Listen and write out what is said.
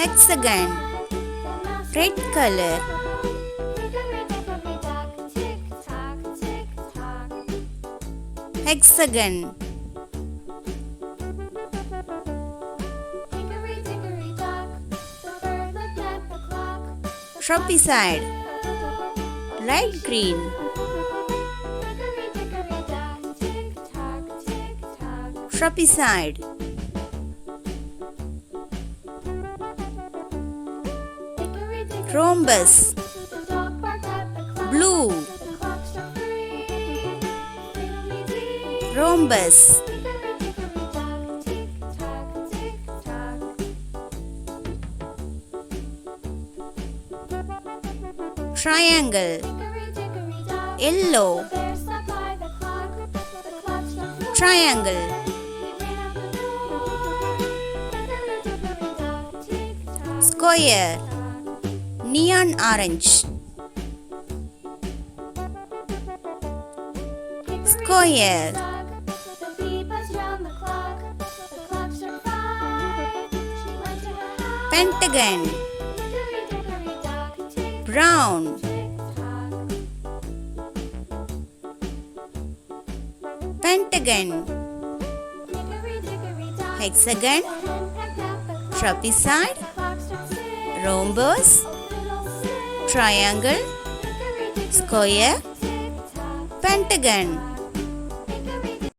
Hexagon, red color. Hexagon. Trapezoid, light green. Trapezoid. Rhombus, blue. Rhombus. Triangle, yellow. Triangle. Square, neon orange. Square. Pentagon, brown. Pentagon. Hexagon, trapezoid, rhombus, triangle, square, pentagon.